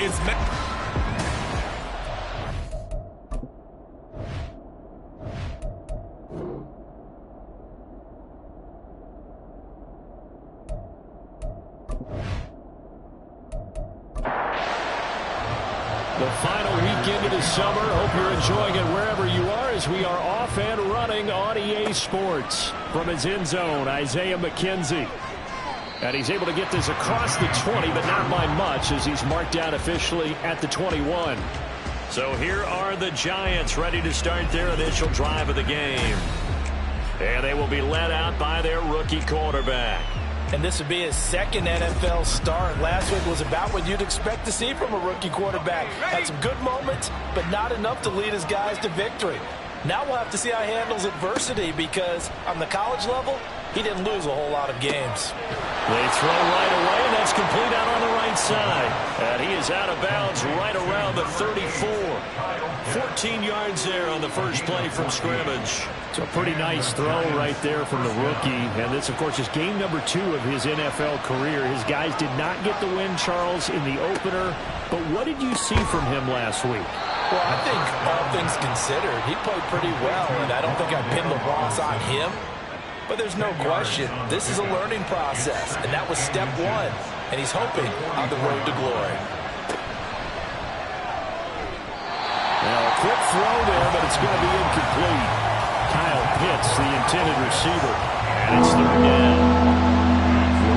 is the final weekend of the summer. Hope you're enjoying it wherever you are as we are off and running on EA Sports. From his end zone, Isaiah McKenzie. And he's able to get this across the 20, but not by much as he's marked down officially at the 21. So here are the Giants ready to start their initial drive of the game. And they will be led out by their rookie quarterback. And this would be his second NFL start. Last week was about what you'd expect to see from a rookie quarterback. Had some good moments, but not enough to lead his guys to victory. Now we'll have to see how he handles adversity because on the college level, he didn't lose a whole lot of games. They throw right away, and that's complete out on the right side. And he is out of bounds right around the 34. 14 yards there on the first play from scrimmage. So a pretty nice throw right there from the rookie. And this, of course, is game number 2 of his NFL career. His guys did not get the win, Charles, in the opener. But what did you see from him last week? Well, I think all things considered, he played pretty well, and I don't think I pinned the loss on him. But there's no question, this is a learning process, and that was step 1, and he's hoping on the road to glory. Now, a quick throw there, but it's going to be incomplete. Kyle Pitts, the intended receiver, and it's 3rd down.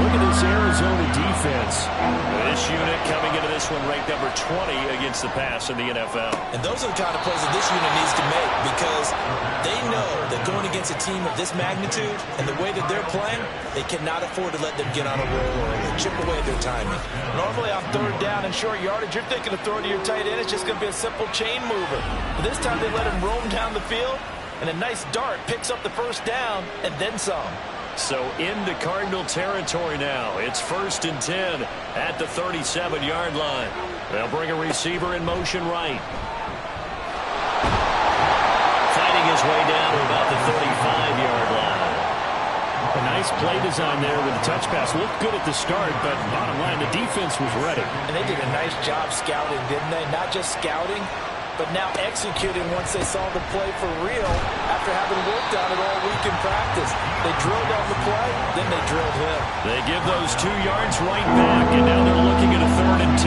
Look at this Arizona defense. This unit coming into this one ranked number 20 against the pass in the NFL. And those are the kind of plays that this unit needs to make because they know that going against a team of this magnitude and the way that they're playing, they cannot afford to let them get on a roll or chip away at their timing. Normally on 3rd down and short yardage, you're thinking of throwing to your tight end. It's just going to be a simple chain mover. But this time they let him roam down the field, and a nice dart picks up the 1st down and then some. So into Cardinal territory now. It's 1st and 10 at the 37-yard line. They'll bring a receiver in motion right. Fighting his way down to about the 35-yard line. A nice play design there with the touch pass. Looked good at the start, but bottom line, the defense was ready. And they did a nice job scouting, didn't they? Not just scouting, but now executing once they saw the play for real after having worked on it all week in practice. They drilled on the play, then they drilled him. They give those 2 yards right back, and now they're looking at a 3rd and 10.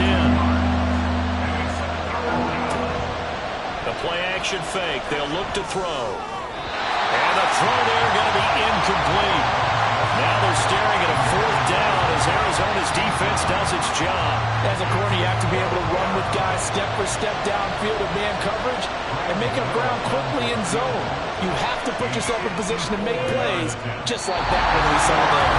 The play-action fake. They'll look to throw. And the throw there going to be incomplete. Now they're staring at a 4th down as Arizona's defense does its job. As a corner, you have to be able to run with guys step for step downfield of man coverage and make up ground quickly in zone. You have to put yourself in position to make plays just like that one we saw there.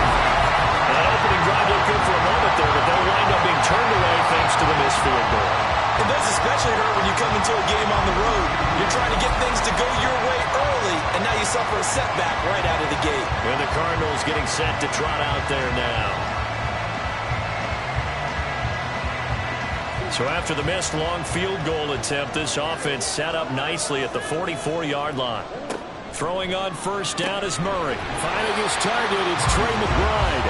That opening drive looked good for a moment there, but they'll wind up being turned away thanks to the missed field goal. It does especially hurt when you come into a game on the road. You're trying to get things to go your way early, and now you suffer a setback right out of the gate. And the Cardinals getting set to trot out there now. So after the missed long field goal attempt, this offense set up nicely at the 44-yard line. Throwing on 1st down is Murray. Finding his target, it's Trey McBride.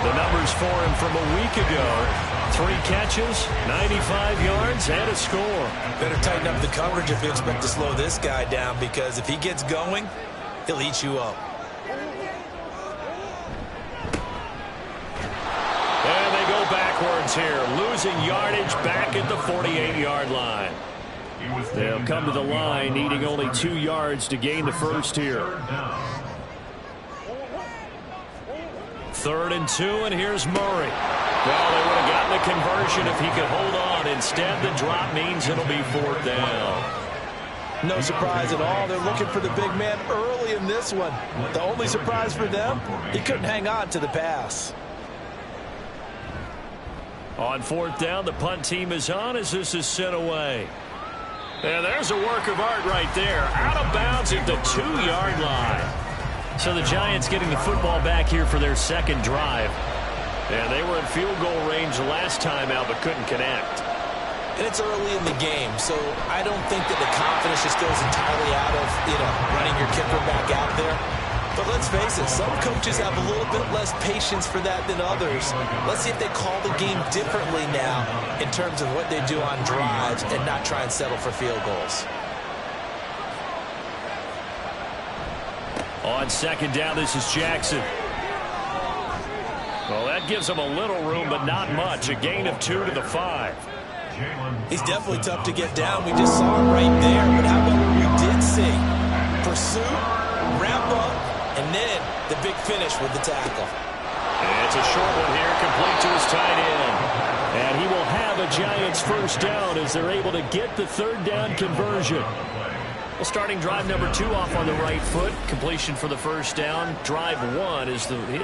The numbers for him from a week ago. 3 catches, 95 yards, and a score. Better tighten up the coverage if you expect to slow this guy down, because if he gets going, he'll eat you up. And they go backwards here, losing yardage back at the 48-yard line. They'll come to the line, needing only 2 yards to gain the first here. 3rd and 2, and here's Murray. Well, they would have gotten a conversion if he could hold on. Instead, the drop means it'll be 4th down. No surprise at all. They're looking for the big man early in this one. The only surprise for them, he couldn't hang on to the pass. On 4th down, the punt team is on as this is sent away. And there's a work of art right there. Out of bounds at the 2-yard line. So the Giants getting the football back here for their 2nd drive. And they were in field goal range last time out, but couldn't connect. And it's early in the game, so I don't think that the confidence just goes entirely out of, running your kicker back out there. But let's face it, some coaches have a little bit less patience for that than others. Let's see if they call the game differently now in terms of what they do on drives and not try and settle for field goals. On second down, this is Jackson. Well, that gives him a little room, but not much. A gain of 2 to the 5. He's definitely tough to get down. We just saw it right there. But how about what we did see? Pursuit, wrap up, and then the big finish with the tackle. And it's a short one here, complete to his tight end. And he will have a Giants first down as they're able to get the third down conversion. Well, starting drive number 2 off on the right foot. Completion for the first down. Drive 1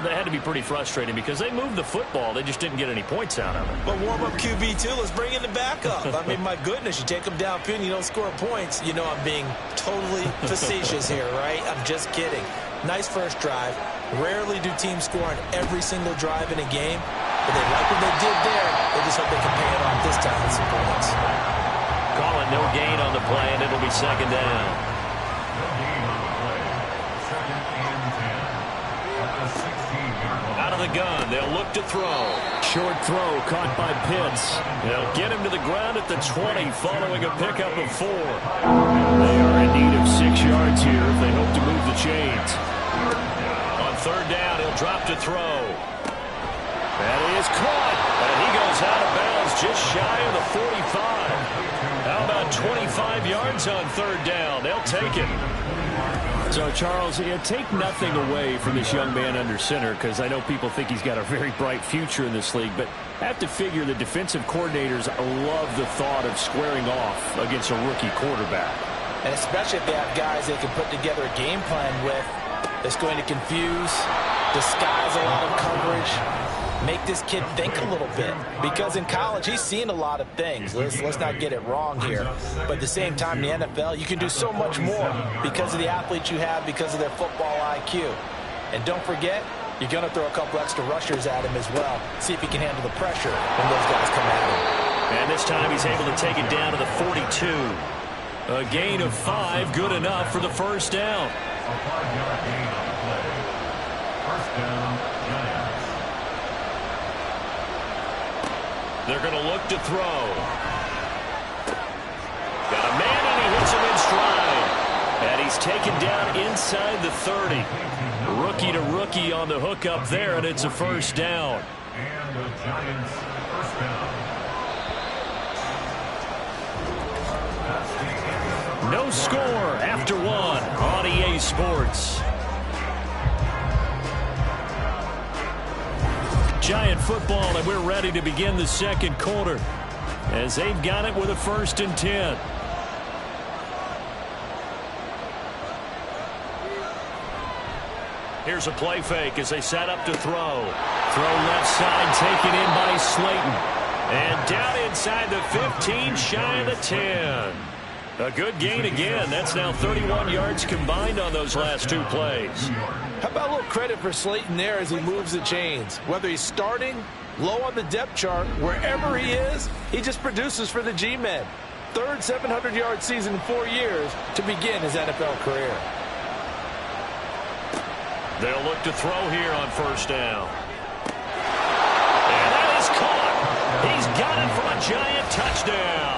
that had to be pretty frustrating because they moved the football. They just didn't get any points out of it. But warm-up QB2, let's bring in the backup. I mean, my goodness, you take them downfield and you don't score points. You know I'm being totally facetious here, right? I'm just kidding. Nice first drive. Rarely do teams score on every single drive in a game. But they like what they did there. They just hope they can pay it off this time with some points. Calling no gain on the play, and it'll be second down. Out of the gun, they'll look to throw. Short throw caught by Pitts. They'll get him to the ground at the 20 following a pickup of 4. They are in need of 6 yards here if they hope to move the chains. On third down, he'll drop to throw. That is caught, and he goes out of bounds just shy of the 45. How about 25 yards on third down? They'll take it. So, Charles, take nothing away from this young man under center because I know people think he's got a very bright future in this league, but I have to figure the defensive coordinators love the thought of squaring off against a rookie quarterback. And especially if they have guys they can put together a game plan with that's going to confuse, disguise a lot of coverage, make this kid think a little bit. Because in college, he's seen a lot of things. Let's not get it wrong here. But at the same time, in the NFL, you can do so much more because of the athletes you have, because of their football IQ. And don't forget, you're going to throw a couple extra rushers at him as well. See if he can handle the pressure when those guys come at him. And this time he's able to take it down to the 42. A gain of 5, good enough for the first down. They're going to look to throw. Got a man, and he hits him in stride. And he's taken down inside the 30. Rookie to rookie on the hook up there, and it's a first down. And the Giants first down. No score after 1 on EA Sports. Giant football, and we're ready to begin the second quarter as they've got it with a 1st and 10. Here's a play fake as they set up to throw. Throw left side taken in by Slayton. And down inside the 15, shy of the 10. A good gain again. That's now 31 yards combined on those last 2 plays. How about a little credit for Slayton there as he moves the chains? Whether he's starting, low on the depth chart, wherever he is, he just produces for the G-Men. 3rd 700-yard season in 4 years to begin his NFL career. They'll look to throw here on first down. And that is caught. He's got it for a Giant touchdown.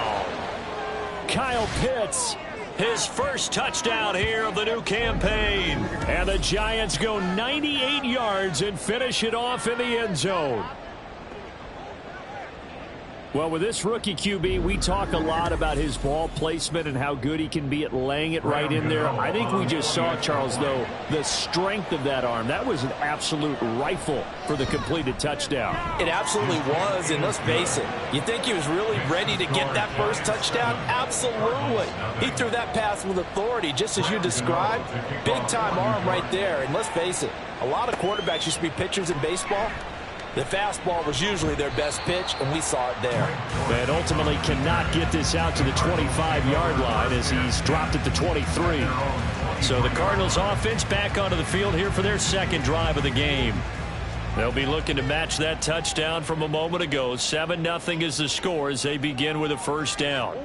Kyle Pitts, his first touchdown here of the new campaign. And the Giants go 98 yards and finish it off in the end zone. Well, with this rookie QB, we talk a lot about his ball placement and how good he can be at laying it right in there. I think we just saw, Charles, though, the strength of that arm. That was an absolute rifle for the completed touchdown. It absolutely was, and let's face it, you think he was really ready to get that first touchdown? Absolutely. He threw that pass with authority, just as you described. Big-time arm right there, and let's face it, a lot of quarterbacks used to be pitchers in baseball. The fastball was usually their best pitch, and we saw it there. And ultimately cannot get this out to the 25-yard line as he's dropped at the 23. So the Cardinals offense back onto the field here for their second drive of the game. They'll be looking to match that touchdown from a moment ago. 7-0 is the score as they begin with a first down.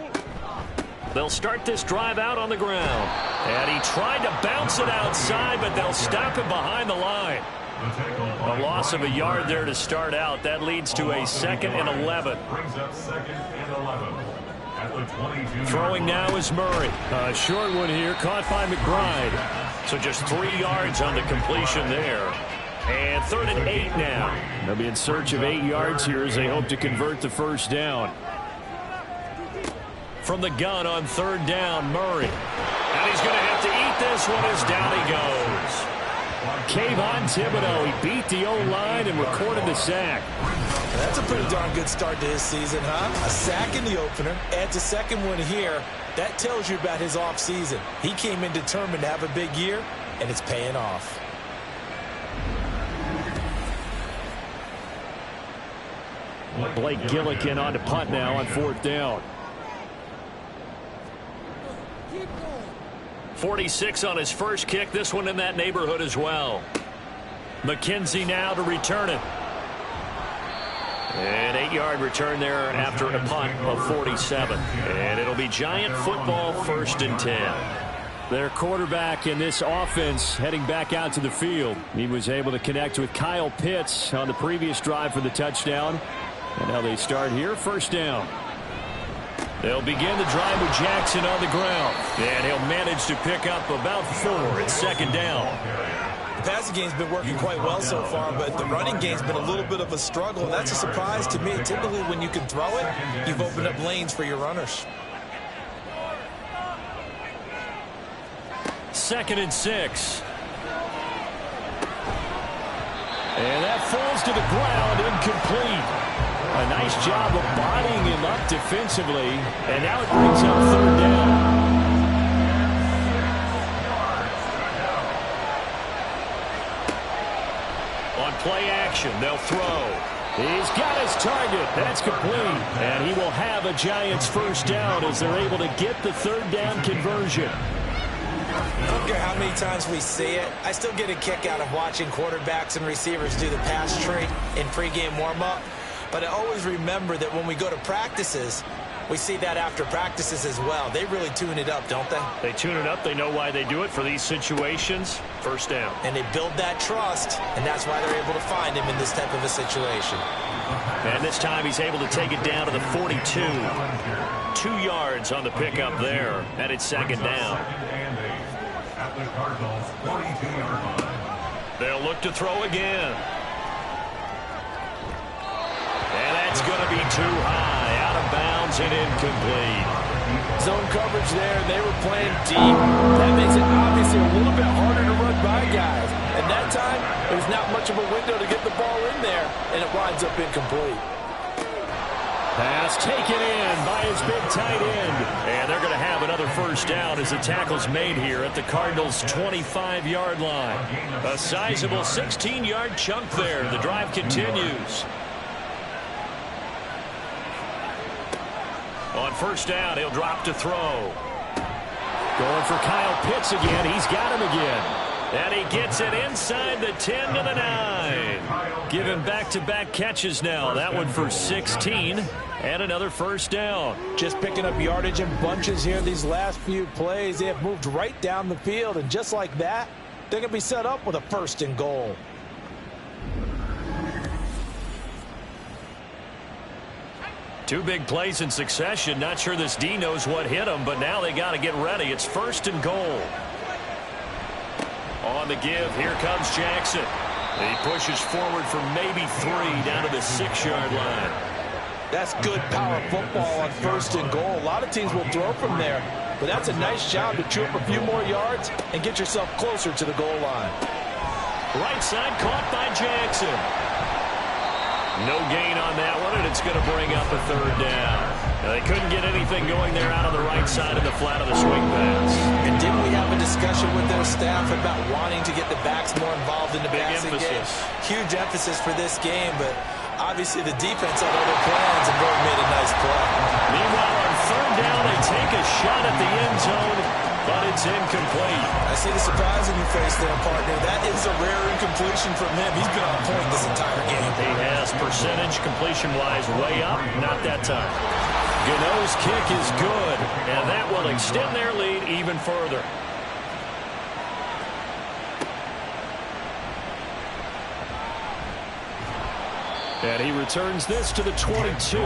They'll start this drive out on the ground. And he tried to bounce it outside, but they'll stop him behind the line. A loss of a yard there to start out. That leads to a 2nd and 11. Brings up 2nd and 11. At the 22. Throwing now is Murray. A short one here, caught by McBride. So just 3 yards on the completion there. And 3rd and 8 now. They'll be in search of 8 yards here as they hope to convert the first down. From the gun on 3rd down, Murray. And he's going to have to eat this one as down he goes. Kayvon Thibodeaux, he beat the O-line and recorded the sack. That's a pretty darn good start to his season, huh? A sack in the opener, adds a 2nd one here. That tells you about his offseason. He came in determined to have a big year, and it's paying off. Blake Gillikin on to punt now on 4th down. 46 on his first kick. This one in that neighborhood as well. McKenzie now to return it. An 8-yard return there after a punt of 47. And it'll be Giant football, 1st and 10. Their quarterback in this offense heading back out to the field. He was able to connect with Kyle Pitts on the previous drive for the touchdown. And now they start here, 1st down. They'll begin the drive with Jackson on the ground. And he'll manage to pick up about 4 at 2nd down. The passing game's been working quite well so far, but the running game's been a little bit of a struggle. That's a surprise to me. Typically, when you can throw it, you've opened up lanes for your runners. 2nd and 6. And that falls to the ground, incomplete. A nice job of bodying him up defensively. And now it brings up 3rd down. On play action, they'll throw. He's got his target. That's complete. And he will have a Giants 1st down as they're able to get the 3rd down conversion. I don't care how many times we see it. I still get a kick out of watching quarterbacks and receivers do the pass tree in pregame warm-up. But I always remember that when we go to practices, we see that after practices as well. They really tune it up, don't they? They tune it up. They know why they do it for these situations. 1st down. And they build that trust, and that's why they're able to find him in this type of a situation. And this time he's able to take it down to the 42. 2 yards on the pickup there. And it's 2nd down. At the Cardinals' 42-yard line. They'll look to throw again. And that's going to be too high. Out of bounds and incomplete. Zone coverage there. They were playing deep. That makes it obviously a little bit harder to run by guys. And that time, there's not much of a window to get the ball in there, and it winds up incomplete. Pass taken in by his big tight end. And they're going to have another 1st down as the tackle's made here at the Cardinals' 25-yard line. A sizable 16-yard chunk there. The drive continues. On 1st down, he'll drop to throw. Going for Kyle Pitts again. He's got him again. And he gets it inside the 10 to the 9. Give him back-to-back catches now. That one for 16 and another 1st down. Just picking up yardage in bunches here these last few plays. They have moved right down the field, and just like that, they're going to be set up with a 1st and goal. Two big plays in succession. Not sure this D knows what hit him, but now they got to get ready. It's 1st and goal. On the give, here comes Jackson. He pushes forward for maybe 3 down to the 6-yard line. That's good power football on 1st and goal. A lot of teams will throw from there, but that's a nice job to chew up a few more yards and get yourself closer to the goal line. Right side caught by Jackson. No gain on that one, and it's going to bring up a 3rd down. Now, they couldn't get anything going there out on the right side of the flat of the swing pass. And didn't we have a discussion with their staff about wanting to get the backs more involved in the passing game? Huge emphasis for this game, but obviously the defense had other plans, and Bird made a nice play. Meanwhile, on 3rd down, they take a shot at the end zone, but it's incomplete. I see the surprise in your face there, partner. That is a rare incompletion from him. He's been on point this entire game. He has percentage completion-wise way up. Not that time. Gano's kick is good, and that will extend their lead even further. And he returns this to the 22.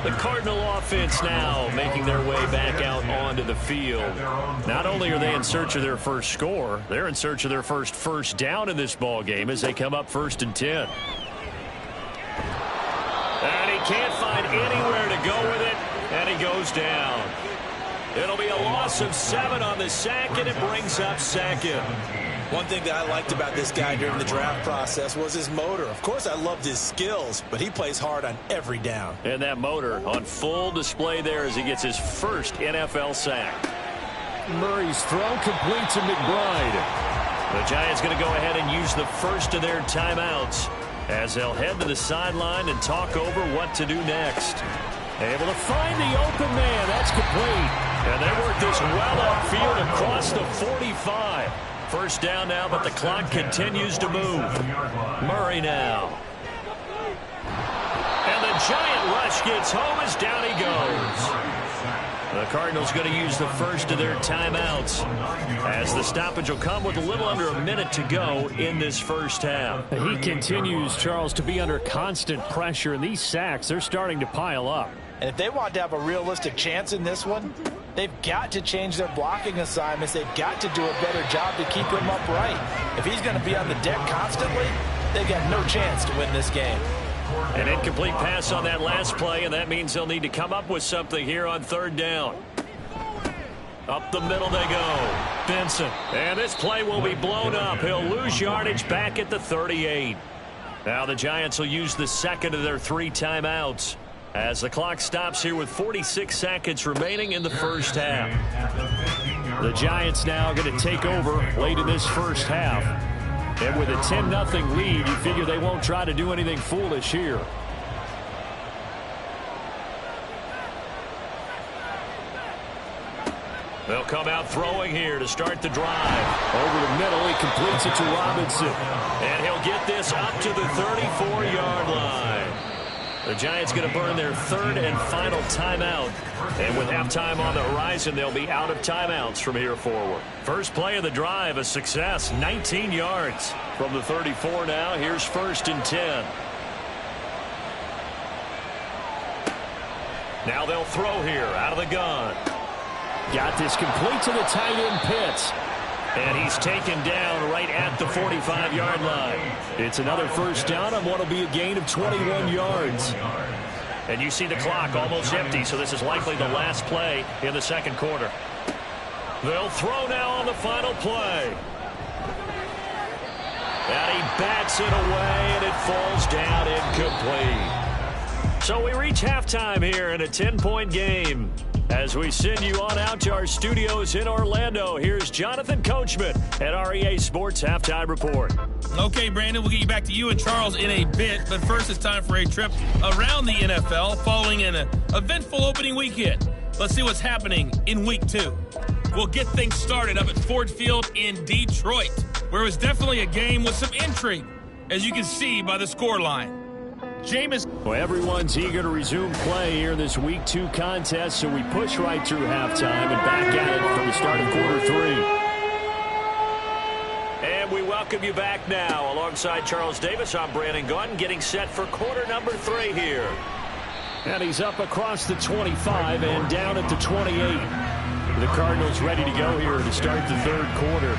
The Cardinal offense now making their way back out onto the field. Not only are they in search of their first score, they're in search of their first down in this ball game as they come up 1st and 10. And he can't find anywhere to go with it, and he goes down. It'll be a loss of 7 on the sack, and it brings up 2nd. One thing that I liked about this guy during the draft process was his motor. Of course, I loved his skills, but he plays hard on every down. And that motor on full display there as he gets his first NFL sack. Murray's throw complete to McBride. The Giants going to go ahead and use the first of their timeouts as they'll head to the sideline and talk over what to do next. Able to find the open man. That's complete. And they work this well upfield across the 45. First down now, but the clock continues to move. Murray now. And the Giant rush gets home as down he goes. The Cardinals going to use the first of their timeouts as the stoppage will come with a little under a minute to go in this first half. He continues, Charles, to be under constant pressure, and these sacks, they're starting to pile up. And if they want to have a realistic chance in this one, they've got to change their blocking assignments. They've got to do a better job to keep him upright. If he's going to be on the deck constantly, they've got no chance to win this game. An incomplete pass on that last play, and that means they'll need to come up with something here on 3rd down. Up the middle they go. Benson. And this play will be blown up. He'll lose yardage back at the 38. Now the Giants will use the second of their 3 timeouts as the clock stops here with 46 seconds remaining in the first half. The Giants now going to take over late in this first half. And with a 10-0 lead, you figure they won't try to do anything foolish here. They'll come out throwing here to start the drive. Over the middle, he completes it to Robinson. And he'll get this up to the 34-yard line. The Giants going to burn their 3rd and final timeout. And with halftime on the horizon, they'll be out of timeouts from here forward. First play of the drive, a success, 19 yards. From the 34 now, here's 1st and 10. Now they'll throw here out of the gun. Got this complete to the tight end Pitts. And he's taken down right at the 45-yard line. It's another first down on what will be a gain of 21 yards. And you see the clock almost empty, so this is likely the last play in the second quarter. They'll throw now on the final play. And he bats it away, and it falls down incomplete. So we reach halftime here in a 10-point game. As we send you on out to our studios in Orlando, here's Jonathan Coachman at REA Sports Halftime Report. Okay, Brandon, we'll get you back to you and Charles in a bit, but first it's time for a trip around the NFL following an eventful opening weekend. Let's see what's happening in Week 2. We'll get things started up at Ford Field in Detroit, where it was definitely a game with some intrigue, as you can see by the scoreline. Well, everyone's eager to resume play here in this Week 2 contest, so we push right through halftime and back at it from the start of quarter 3. And we welcome you back now. Alongside Charles Davis, I'm Brandon Gaudin, getting set for quarter number 3 here. And he's up across the 25 and down at the 28. The Cardinals ready to go here to start the 3rd quarter.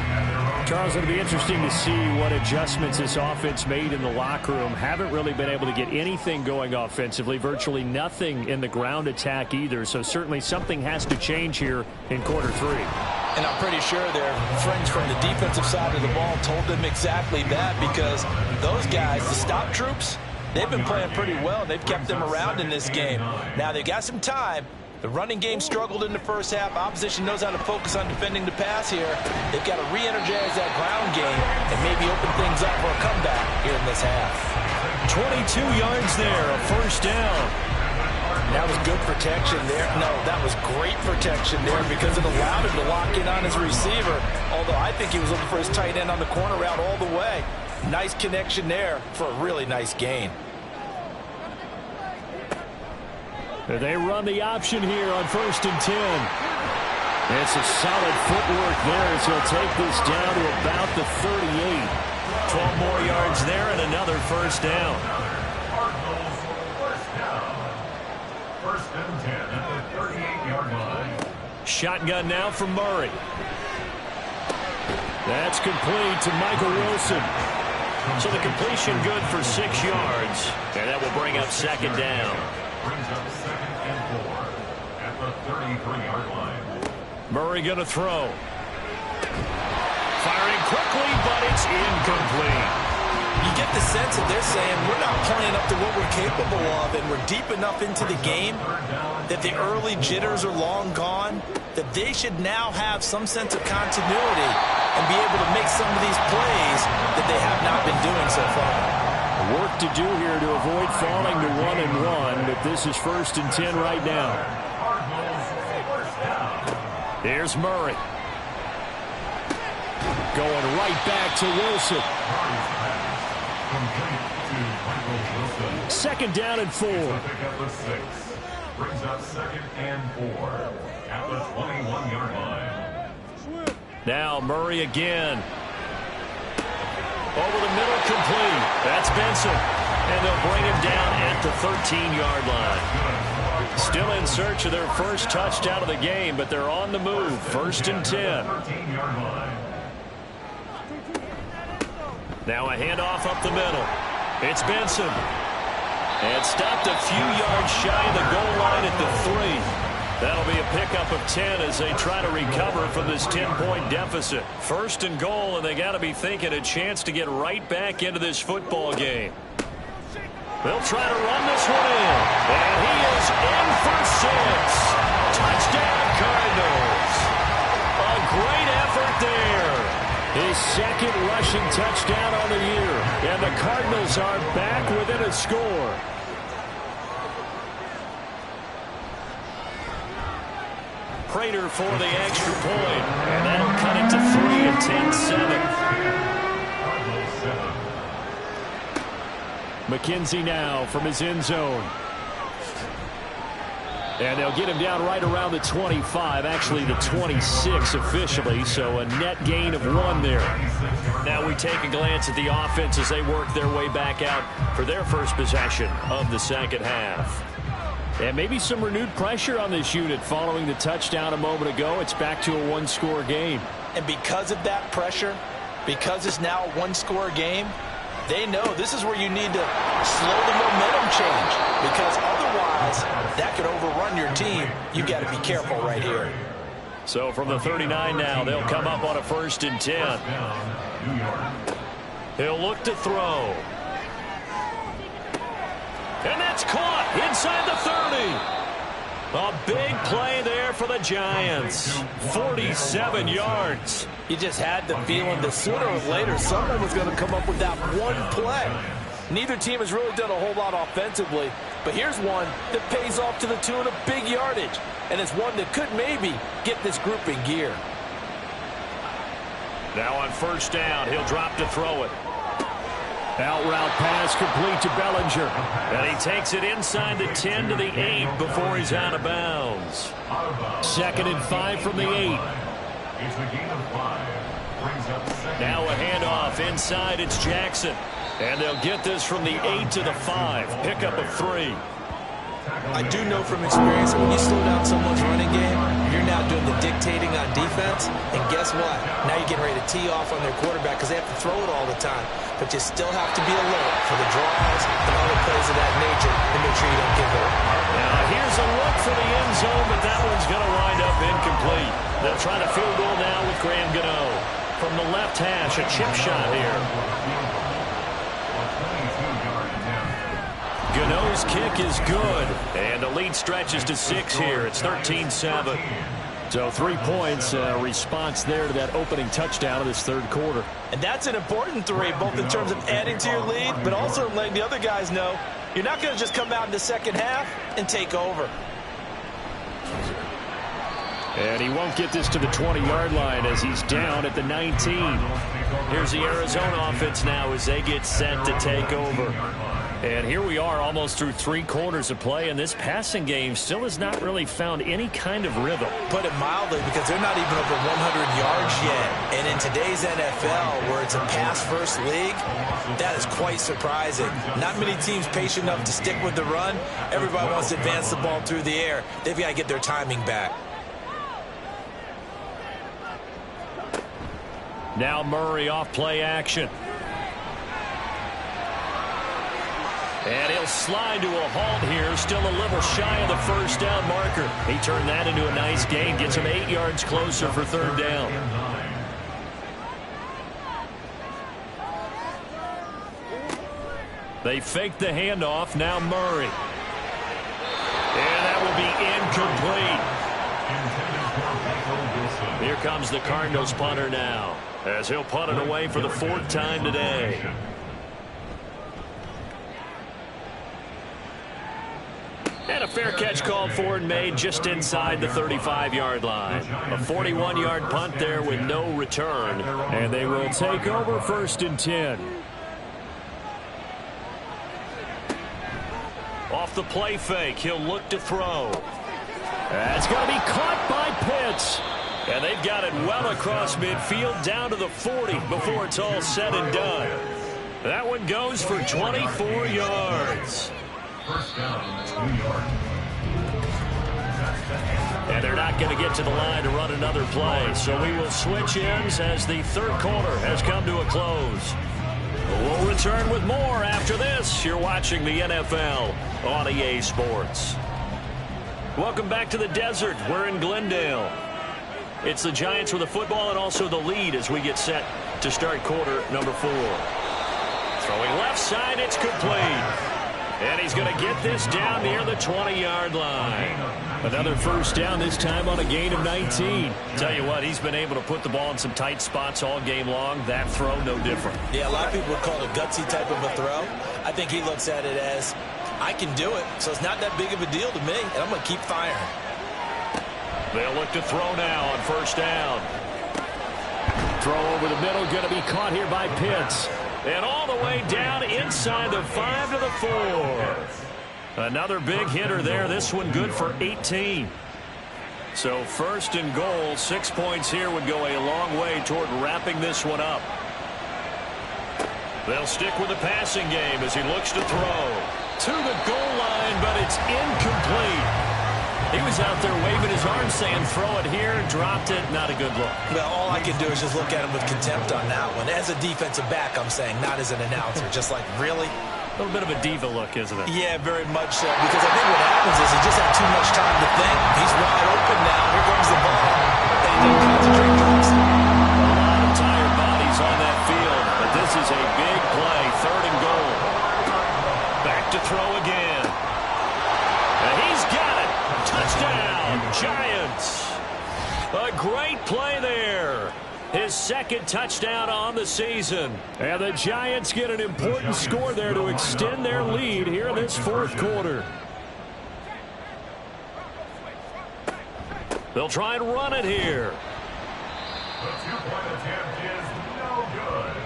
Charles, it'll be interesting to see what adjustments this offense made in the locker room. Haven't really been able to get anything going offensively, virtually nothing in the ground attack either. So certainly something has to change here in quarter 3. And I'm pretty sure their friends from the defensive side of the ball told them exactly that, because those guys, the stop troops, they've been playing pretty well. They've kept them around in this game. Now they've got some time. The running game struggled in the first half. Opposition knows how to focus on defending the pass here. They've got to re-energize that ground game and maybe open things up for a comeback here in this half. 22 yards there, a first down. That was good protection there. No, that was great protection there because it allowed him to lock in on his receiver, although I think he was looking for his tight end on the corner route all the way. Nice connection there for a really nice gain. They run the option here on 1st and 10. It's a solid footwork there as he'll take this down to about the 38. 12 more yards there and another first down. Cardinals first down. 1st and 10 at the 38-yard line. Shotgun now from Murray. That's complete to Michael Wilson. So the completion good for 6 yards. And that will bring up 2nd down. Brings up 2nd and 4 at the 33-yard line. Murray going to throw. Firing quickly, but it's incomplete. You get the sense that they're saying we're not playing up to what we're capable of, and we're deep enough into the game that the early jitters are long gone, that they should now have some sense of continuity and be able to make some of these plays that they have not been doing so far. Work to do here to avoid falling to 1-1, but this is 1st and 10 right now. Here's Murray. Going right back to Wilson. 2nd down and 4. Pick up the 6. Brings up 2nd and 4 at the 21-yard line. Now Murray again. Over the middle, complete. That's Benson. And they'll bring him down at the 13-yard line. Still in search of their first touchdown of the game, but they're on the move. 1st and 10. 13-yard line. Now a handoff up the middle. It's Benson. And stopped a few yards shy of the goal line at the 3. That'll be a pickup of 10 as they try to recover from this 10-point deficit. 1st and goal, and they got to be thinking a chance to get right back into this football game. They'll try to run this one in. And he is in for 6. Touchdown, Cardinals. A great effort there. His 2nd rushing touchdown on the year. And the Cardinals are back within a score. Prater for the extra point. And that'll cut it to 3 and 10-7. McKenzie now from his end zone. And they'll get him down right around the 25, actually the 26 officially, so a net gain of 1 there. Now we take a glance at the offense as they work their way back out for their first possession of the 2nd half. And maybe some renewed pressure on this unit following the touchdown a moment ago. It's back to a 1-score game. And because of that pressure, because it's now a 1-score game, they know this is where you need to slow the momentum change, because otherwise that could overrun your team. You got to be careful right here. So from the 39 now, they'll come up on a 1st and 10. He'll look to throw. And that's caught inside the 30. A big play there for the Giants. 47 yards. You just had the feeling that sooner or later someone was going to come up with that one play. Neither team has really done a whole lot offensively, but here's one that pays off to the tune of big yardage, and it's one that could maybe get this group in gear. Now on 1st down, he'll drop to throw it. Out route pass complete to Bellinger. And he takes it inside the 10 to the 8 before he's out of bounds. 2nd and 5 from the 8. It's a gain of 5. Brings up 2nd. Now a handoff inside. It's Jackson. And they'll get this from the 8 to the 5. Pickup of 3. I do know from experience that when you slow down someone's running game, you're now doing the dictating on defense. And guess what? Now you're getting ready to tee off on their quarterback because they have to throw it all the time. But you still have to be alert for the draws and other plays of that nature to make sure you don't get hurt. Now here's a look for the end zone, but that one's going to wind up incomplete. They'll try to field goal now with Graham Gano. From the left hash, a chip shot here. Gano's kick is good, and the lead stretches to 6 here. It's 13-7. So 3 points, response there to that opening touchdown of this 3rd quarter. And that's an important 3, both in terms of adding to your lead, but also letting the other guys know you're not going to just come out in the 2nd half and take over. And he won't get this to the 20-yard line as he's down at the 19. Here's the Arizona offense now as they get set to take over. And here we are almost through 3 quarters of play, and this passing game still has not really found any kind of rhythm. Put it mildly, because they're not even over 100 yards yet. And in today's NFL, where it's a pass-first league, that is quite surprising. Not many teams patient enough to stick with the run. Everybody wants to advance the ball through the air. They've got to get their timing back. Now Murray off play action. And he'll slide to a halt here, still a little shy of the first down marker. He turned that into a nice gain, gets him 8 yards closer for 3rd down. They fake the handoff, now Murray. And that will be incomplete. Here comes the Cardinals punter now, as he'll punt it away for the 4th time today. And a fair catch called for and made just inside the 35-yard line. A 41-yard punt there with no return. And they will take over 1st and 10. Off the play fake, he'll look to throw. That's going to be caught by Pitts. And they've got it well across midfield down to the 40 before it's all said and done. That one goes for 24 yards. First down, New York. And they're not going to get to the line to run another play. So we will switch ends as the 3rd quarter has come to a close. We'll return with more after this. You're watching the NFL on EA Sports. Welcome back to the desert. We're in Glendale. It's the Giants with the football and also the lead as we get set to start quarter number 4. Throwing left side, it's complete. And he's going to get this down near the 20-yard line. Another first down, this time on a gain of 19. Tell you what, he's been able to put the ball in some tight spots all game long. That throw, no different. Yeah, a lot of people would call it a gutsy type of a throw. I think he looks at it as, I can do it, so it's not that big of a deal to me, and I'm going to keep firing. They'll look to throw now on 1st down. Throw over the middle, going to be caught here by Pitts. And all the way down inside the 5 to the 4. Another big hitter there. This one good for 18. So 1st and goal, 6 points here would go a long way toward wrapping this one up. They'll stick with the passing game as he looks to throw. To the goal line, but it's incomplete. He was out there waving his arms saying, throw it here, dropped it, not a good look. Well, all I can do is just look at him with contempt on that one. As a defensive back, I'm saying, not as an announcer. Just like, really? A little bit of a diva look, isn't it? Yeah, very much so. Because I think what happens is he just had too much time to think. He's wide open now. Here comes the ball. And he didn't concentrate, drops it. A lot of tired bodies on that field. But this is a big play. 3rd and goal. Back to throw again. And he's got it. Touchdown, Giants. A great play there. His 2nd touchdown on the season. And the Giants get an important score there to extend their lead here in this 4th quarter. They'll try and run it here. The 2-point attempt is no good.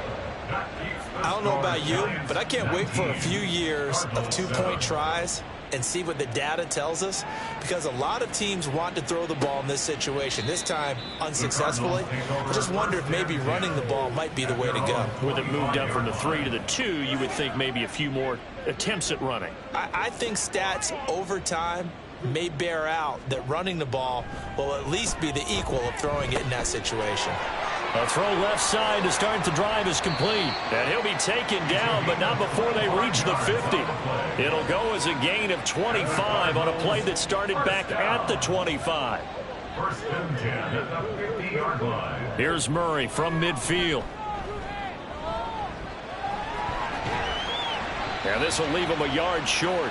That keeps the I don't know about you, Giants but I can't wait for a few years of 2-point tries and see what the data tells us, because a lot of teams want to throw the ball in this situation. This time, unsuccessfully. I just wonder if maybe running the ball might be the way to go. With it moved up from the 3 to the 2, you would think maybe a few more attempts at running. I think stats over time may bear out that running the ball will at least be the equal of throwing it in that situation. A throw left side to start the drive is complete. And he'll be taken down, but not before they reach the 50. It'll go as a gain of 25 on a play that started back at the 25. 1st and 10 at the 50-yard line. Here's Murray from midfield. And this will leave him a yard short.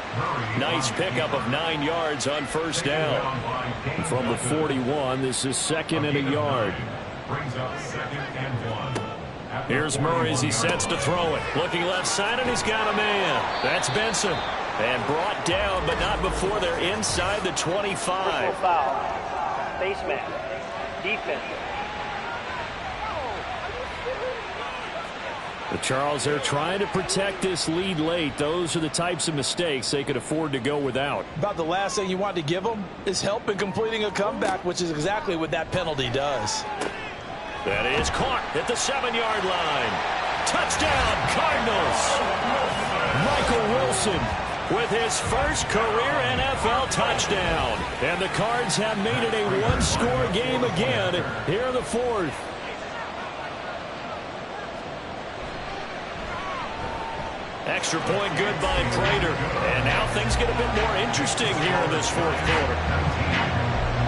Nice pickup of 9 yards on 1st down. And from the 41, this is 2nd and a yard. Brings up 2nd and 1. Here's Murray as he sets to throw it. Looking left side, and he's got a man. That's Benson. And brought down, but not before they're inside the 25. Personal foul. Face mask. Defense. Charles, they're trying to protect this lead late. Those are the types of mistakes they could afford to go without. About the last thing you want to give them is help in completing a comeback, which is exactly what that penalty does. That is caught at the 7-yard line. Touchdown, Cardinals. Michael Wilson with his first career NFL touchdown. And the Cards have made it a one-score game again here in the fourth. Extra point good by Prater. And now things get a bit more interesting here in this fourth quarter.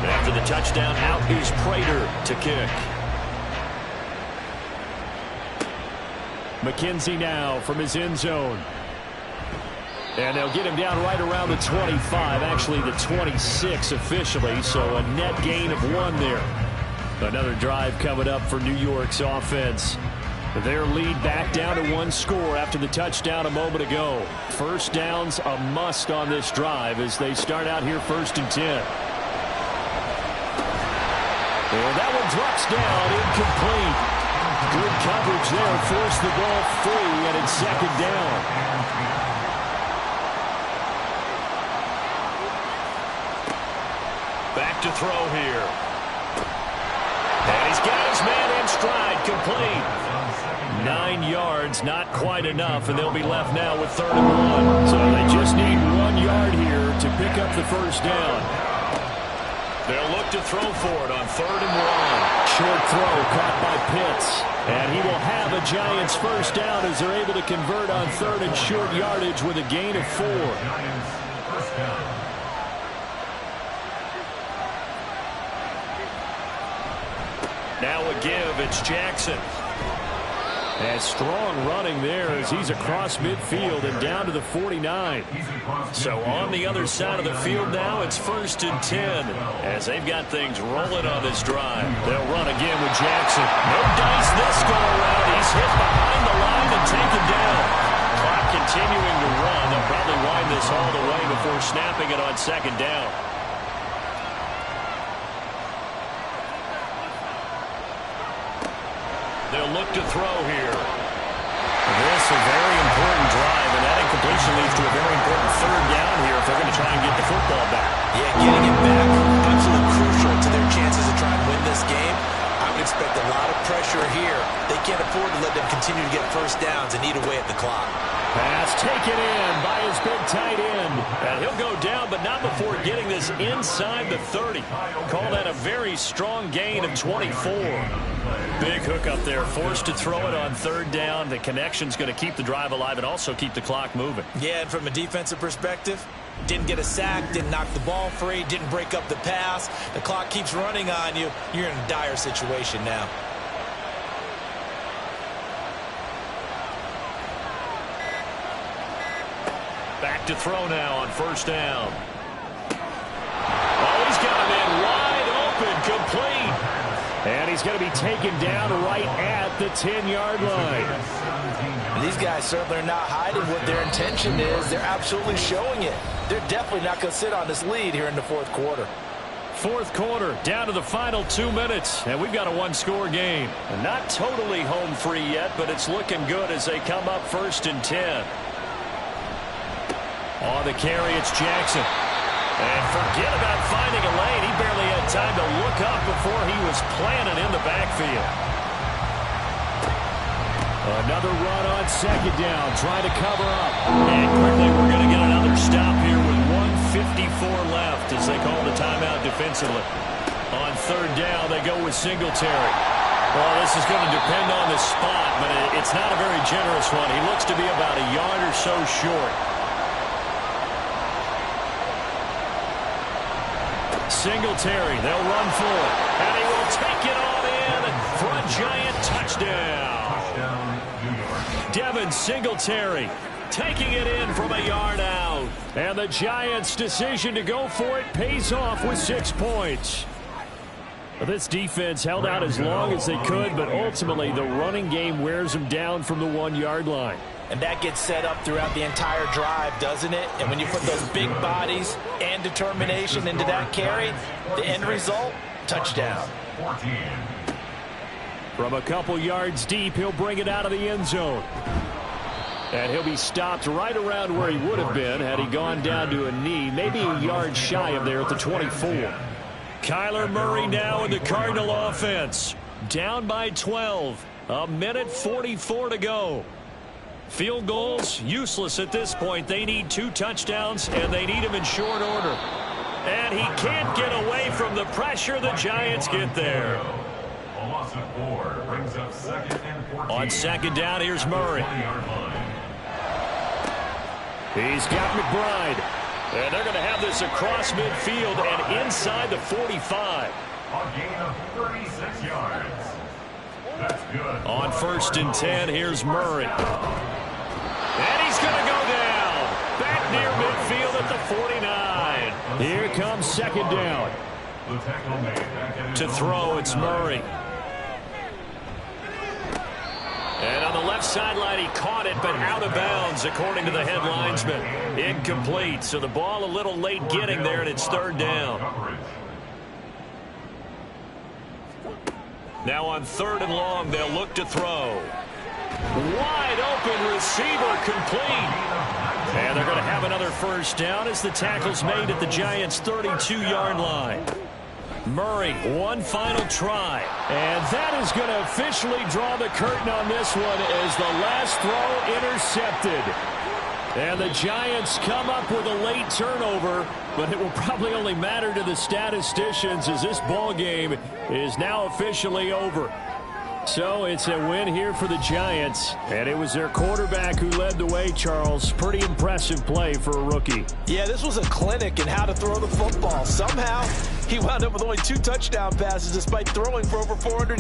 After the touchdown, out is Prater to kick. McKenzie now from his end zone. And they'll get him down right around the 25, actually the 26 officially, so a net gain of 1 there. Another drive coming up for New York's offense. Their lead back down to 1 score after the touchdown a moment ago. First down's a must on this drive as they start out here 1st and 10. And that one drops down, incomplete. Good coverage there, forced the ball free, and it's 2nd down. Back to throw here. And he's got his man in stride, complete. 9 yards, not quite enough, and they'll be left now with 3rd and 1. So they just need 1 yard here to pick up the first down. They'll look to throw for it on 3rd and 1. Short throw caught by Pitts. And he will have a Giants first down as they're able to convert on 3rd and short yardage with a gain of 4. Now a give, it's Jackson. And strong running there as he's across midfield and down to the 49. So on the other side of the field now, it's 1st and 10 as they've got things rolling on this drive. They'll run again with Jackson. No dice this go around. He's hit behind the line and taken down. Clock continuing to run. They'll probably wind this all the way before snapping it on 2nd down. They'll look to throw here. This is a very important drive, and that incompletion leads to a very important 3rd down here if they're going to try and get the football back. Yeah, getting it back, absolutely crucial to their chances to try and win this game. I would expect a lot of pressure here. They can't afford to let them continue to get first downs and eat away at the clock. Pass taken in by his big tight end. And he'll go down, but not before getting this inside the 30. Call that a very strong gain of 24. Big hook up there, forced to throw it on 3rd down. The connection's going to keep the drive alive and also keep the clock moving. Yeah, and from a defensive perspective, didn't get a sack, didn't knock the ball free, didn't break up the pass. The clock keeps running on you. You're in a dire situation now. Back to throw now on 1st down. Oh, he's got him in wide open, complete. And he's going to be taken down right at the 10-yard line. These guys certainly are not hiding what their intention is. They're absolutely showing it. They're definitely not going to sit on this lead here in the 4th quarter. 4th quarter, down to the final 2 minutes, and we've got a 1-score game. And not totally home free yet, but it's looking good as they come up 1st and 10. On the carry, it's Jackson. And forget about finding a lane. He barely had time to look up before he was planted in the backfield. Another run on 2nd down, trying to cover up. And quickly we're going to get another stop here with 1:54 left as they call the timeout defensively. On 3rd down, they go with Singletary. Well, this is going to depend on the spot, but it's not a very generous one. He looks to be about a yard or so short. Singletary, they'll run for it. And he will take it on in for a Giant touchdown. Devin Singletary taking it in from a yard out. And the Giants' decision to go for it pays off with 6 points. This defense held out as long as they could, but ultimately the running game wears them down from the 1-yard line. And that gets set up throughout the entire drive, doesn't it? And when you put those big bodies and determination into that carry, the end result, touchdown. From a couple yards deep, he'll bring it out of the end zone. And he'll be stopped right around where he would have been had he gone down to a knee, maybe a yard shy of there at the 24. Kyler Murray now in the Cardinal offense. Down by 12. A minute 44 to go. Field goals, useless at this point. They need 2 touchdowns, and they need them in short order. And he can't get away from the pressure. The Giants get there. A loss of 4 brings up 2nd and 14. On second down, here's Murray. He's got McBride. And they're going to have this across midfield and inside the 45. A gain of 36 yards. That's good. On 1st and 10, here's Murray. And he's going to go down. Back near midfield at the 49. Here comes 2nd down. The tackle made back To throw, it's Murray. And on the left sideline, he caught it, but out of bounds, according to the head linesman. Incomplete, so the ball a little late getting there, and it's 3rd down. Now on 3rd and long, they'll look to throw. Wide open receiver, complete. And they're going to have another 1st down as the tackle's made at the Giants' 32-yard line. Murray, one final try. And that is going to officially draw the curtain on this one as the last throw intercepted. And the Giants come up with a late turnover, but it will probably only matter to the statisticians as this ball game is now officially over. So it's a win here for the Giants, and it was their quarterback who led the way, Charles. Pretty impressive play for a rookie. Yeah, this was a clinic in how to throw the football. Somehow, he wound up with only 2 touchdown passes despite throwing for over 400 yards.